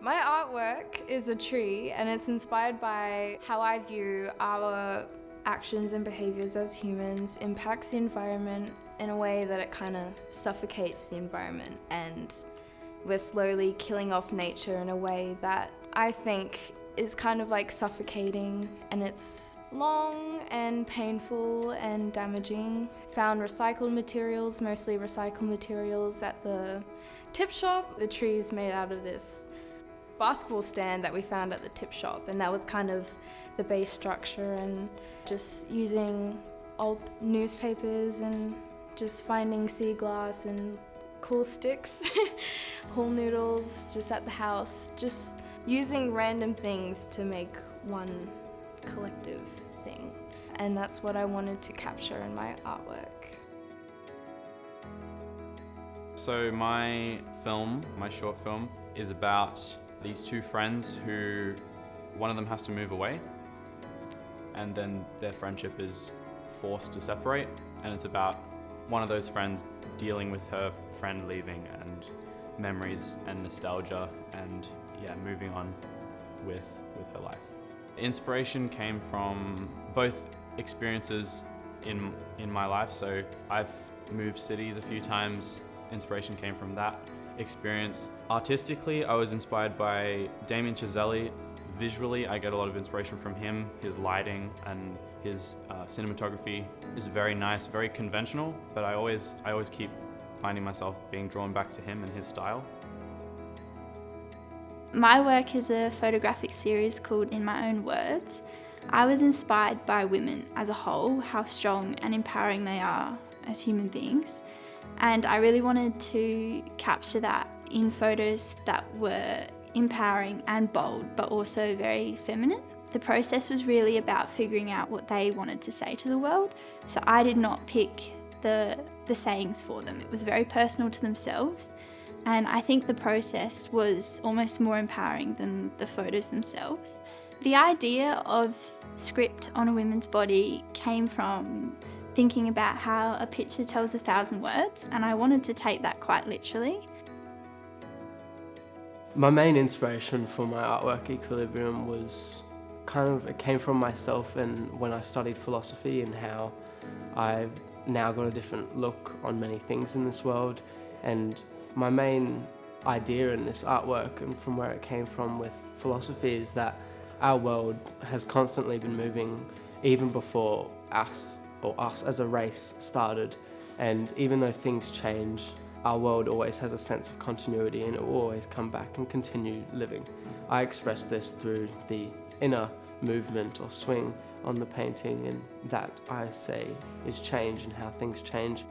My artwork is a tree, and it's inspired by how I view our actions and behaviours as humans impacts the environment in a way that it kind of suffocates the environment, and we're slowly killing off nature in a way that I think is kind of like suffocating, and it's long and painful and damaging. Found recycled materials, mostly recycled materials at the tip shop. The tree is made out of this basketball stand that we found at the tip shop, and that was kind of the base structure, and just using old newspapers and just finding sea glass and cool sticks, pool noodles just at the house, just using random things to make one collective thing. And that's what I wanted to capture in my artwork. So my short film, is about these two friends who, one of them has to move away, and then their friendship is forced to separate, and it's about one of those friends dealing with her friend leaving, and memories and nostalgia, and moving on with her life. Inspiration came from both experiences in my life. So I've moved cities a few times. Inspiration came from that experience. Artistically, I was inspired by Damien Chazelle. Visually, I get a lot of inspiration from him. His lighting and his cinematography is very nice, very conventional, but I always keep finding myself being drawn back to him and his style. My work is a photographic series called In My Own Words. I was inspired by women as a whole, how strong and empowering they are as human beings. And I really wanted to capture that in photos that were empowering and bold, but also very feminine. The process was really about figuring out what they wanted to say to the world. So I did not pick the sayings for them. It was very personal to themselves. And I think the process was almost more empowering than the photos themselves. The idea of script on a woman's body came from thinking about how a picture tells 1,000 words, and I wanted to take that quite literally. My main inspiration for my artwork, Equilibrium, it came from myself and when I studied philosophy, and how I've now got a different look on many things in this world. And my main idea in this artwork, and from where it came from with philosophy, is that our world has constantly been moving even before us as a race started. And even though things change, our world always has a sense of continuity, and it will always come back and continue living. I express this through the inner movement or swing on the painting, and that I say is change and how things change.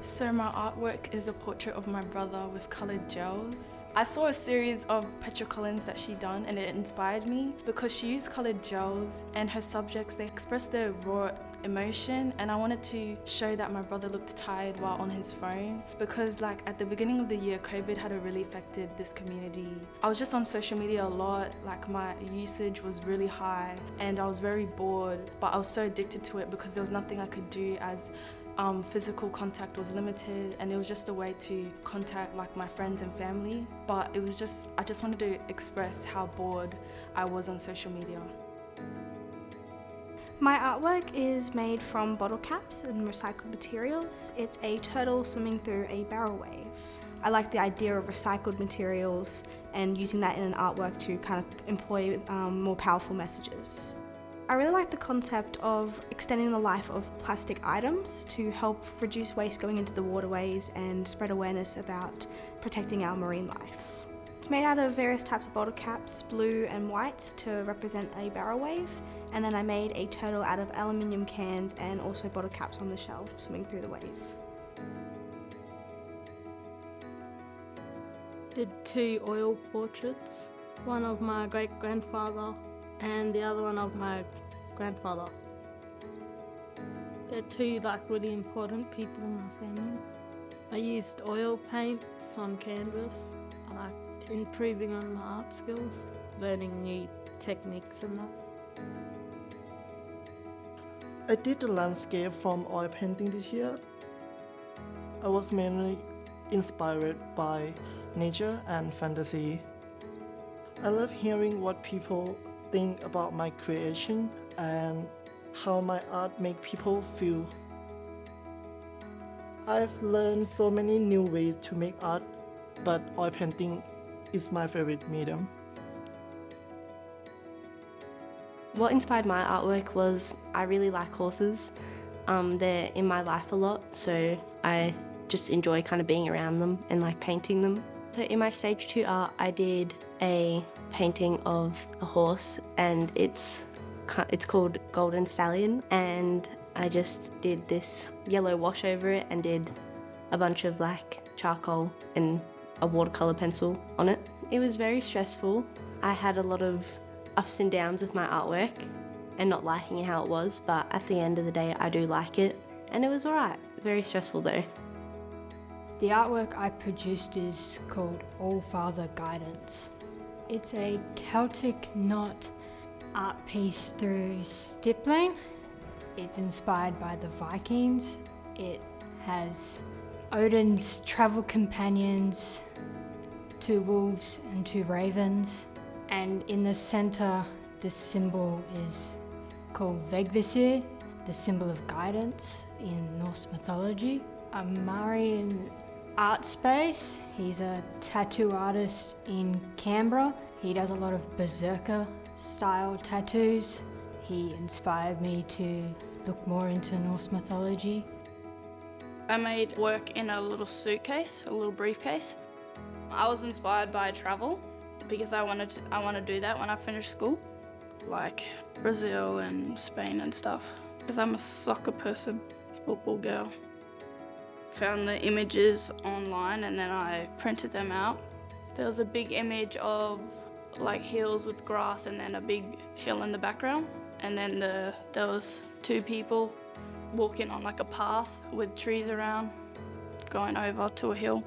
So my artwork is a portrait of my brother with coloured gels. I saw a series of petrocolors that she done, and it inspired me because she used coloured gels, and her subjects, they express their raw emotion, and I wanted to show that my brother looked tired while on his phone, because at the beginning of the year, COVID had really affected this community. I was just on social media a lot, my usage was really high, and I was very bored, but I was so addicted to it because there was nothing I could do, as physical contact was limited, and it was just a way to contact my friends and family. But I just wanted to express how bored I was on social media. My artwork is made from bottle caps and recycled materials. It's a turtle swimming through a barrel wave. I like the idea of recycled materials and using that in an artwork to kind of employ more powerful messages. I really like the concept of extending the life of plastic items to help reduce waste going into the waterways and spread awareness about protecting our marine life. It's made out of various types of bottle caps, blue and whites, to represent a barrel wave, and then I made a turtle out of aluminium cans and also bottle caps on the shell swimming through the wave. Did 2 oil portraits, one of my great-grandfather and the other one of my grandfather. They're 2 really important people in my family. I used oil paints on canvas. I like improving on my art skills, learning new techniques and that. I did the landscape from oil painting this year. I was mainly inspired by nature and fantasy. I love hearing what people think about my creation and how my art make people feel. I've learned so many new ways to make art, but oil painting is my favorite medium. What inspired my artwork was I really like horses. They're in my life a lot, so I just enjoy kind of being around them and like painting them. So in my stage 2 art, I did a painting of a horse, and it's called Golden Stallion, and I just did this yellow wash over it and did a bunch of like charcoal and a watercolor pencil on it. It was very stressful. I had a lot of ups and downs with my artwork and not liking how it was, but at the end of the day I do like it, and it was alright. Very stressful though. The artwork I produced is called All Father Guidance. It's a Celtic knot art piece through stippling. It's inspired by the Vikings. It has Odin's travel companions, 2 wolves and 2 ravens. And in the centre, the symbol is called Vegvisir, the symbol of guidance in Norse mythology. A Marian art space. He's a tattoo artist in Canberra. He does a lot of berserker style tattoos. He inspired me to look more into Norse mythology. I made work in a little suitcase, a little briefcase. I was inspired by travel because I want to do that when I finish school, like Brazil and Spain and stuff, because I'm a soccer person, football girl. Found the images online and then I printed them out. There was a big image of like hills with grass and then a big hill in the background, and then there was 2 people walking on like a path with trees around, going over to a hill.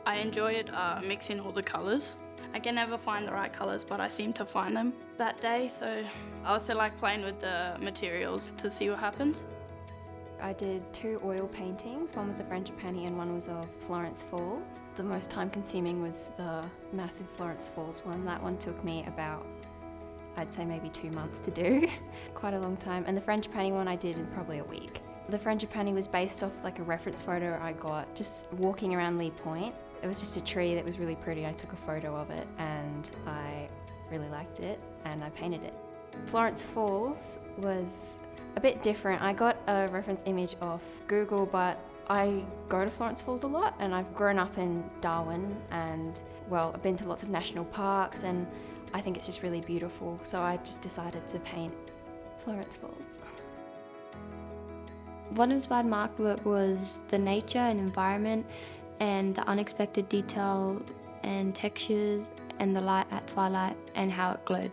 I enjoyed mixing all the colours. I can never find the right colours, but I seem to find them that day, so I also like playing with the materials to see what happens. I did 2 oil paintings. One was a Frangipani and one was of Florence Falls. The most time consuming was the massive Florence Falls one. That one took me about, I'd say maybe 2 months to do. Quite a long time. And the Frangipani one I did in probably a week. The Frangipani was based off like a reference photo I got just walking around Lee Point. It was just a tree that was really pretty. I took a photo of it and I really liked it and I painted it. Florence Falls was a bit different. I got a reference image off Google, but I go to Florence Falls a lot and I've grown up in Darwin and, well, I've been to lots of national parks and I think it's just really beautiful. So I just decided to paint Florence Falls. What inspired my artwork was the nature and environment and the unexpected detail and textures and the light at twilight and how it glowed.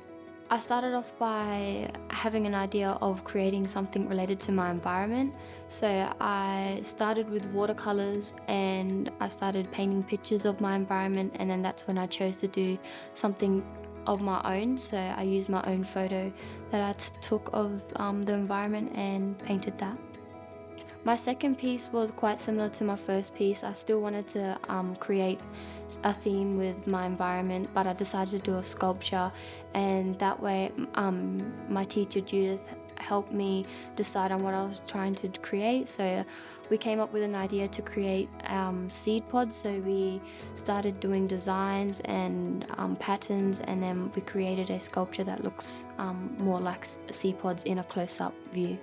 I started off by having an idea of creating something related to my environment. So I started with watercolors and I started painting pictures of my environment, and then that's when I chose to do something of my own. So I used my own photo that I took of the environment and painted that. My second piece was quite similar to my first piece. I still wanted to create a theme with my environment, but I decided to do a sculpture, and that way my teacher Judith helped me decide on what I was trying to create. So we came up with an idea to create seed pods. So we started doing designs and patterns, and then we created a sculpture that looks more like seed pods in a close-up view.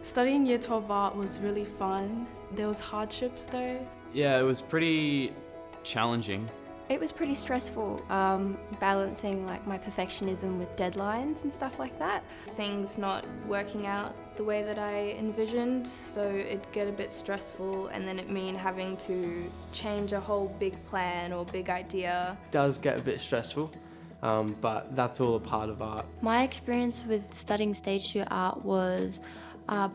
Studying Year 12 art was really fun. There was hardships though. Yeah, it was pretty challenging. It was pretty stressful, balancing like my perfectionism with deadlines and stuff like that. Things not working out the way that I envisioned, so it'd get a bit stressful, and then it mean having to change a whole big plan or big idea. It does get a bit stressful, but that's all a part of art. My experience with studying stage 2 art was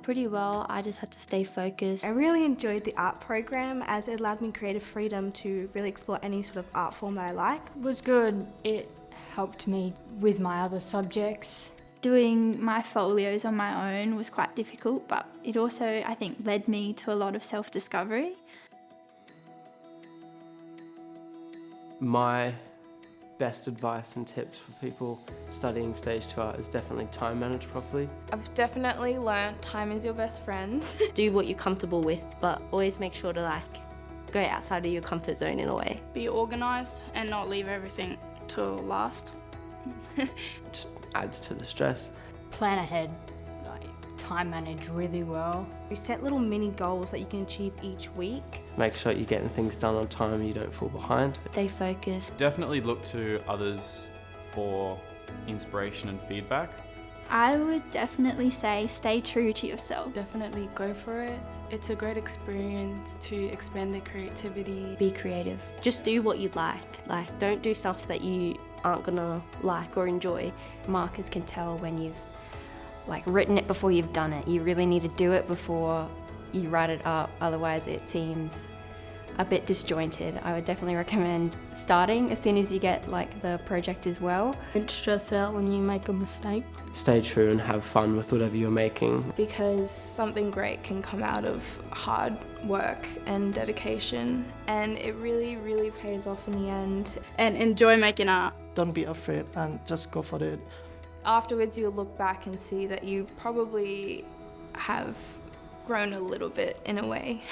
pretty well. I just had to stay focused. I really enjoyed the art program as it allowed me creative freedom to really explore any sort of art form that I like. It was good. It helped me with my other subjects. Doing my folios on my own was quite difficult, but it also, I think, led me to a lot of self-discovery. My best advice and tips for people studying stage 2 art is definitely time manage properly. I've definitely learnt time is your best friend. Do what you're comfortable with, but always make sure to go outside of your comfort zone in a way. Be organised and not leave everything till last. Just adds to the stress. Plan ahead, time manage really well. You set little mini goals that you can achieve each week. Make sure you're getting things done on time and you don't fall behind. Stay focused. Definitely look to others for inspiration and feedback. I would definitely say stay true to yourself. Definitely go for it. It's a great experience to expand their creativity. Be creative. Just do what you like. Don't do stuff that you aren't gonna like or enjoy. Markers can tell when you've written it before you've done it. You really need to do it before you write it up, otherwise it seems a bit disjointed. I would definitely recommend starting as soon as you get the project as well. Don't stress out when you make a mistake. Stay true and have fun with whatever you're making. Because something great can come out of hard work and dedication, and it really, really pays off in the end. And enjoy making art. Don't be afraid and just go for it. Afterwards, you'll look back and see that you probably have grown a little bit in a way.